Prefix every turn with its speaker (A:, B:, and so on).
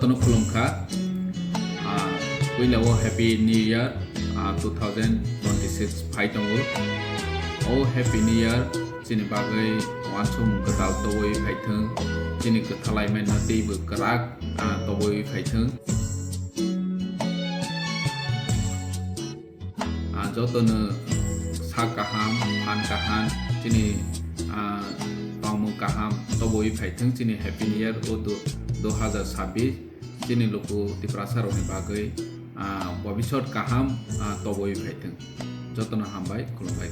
A: jotono khulumkha puilao happy new year 2026 phaitongo o happy new year chini bagai wansum gatal towoi phaithung chini kathalai men na teibo karak towoi phaithung jotono sa kaham han kahan chini pamu kaham towoi phaithung chini happy new year o 2026 chini loko tiprasa roni bagai bhabishot kaham towoi phaithung jotono hambai khulumbai.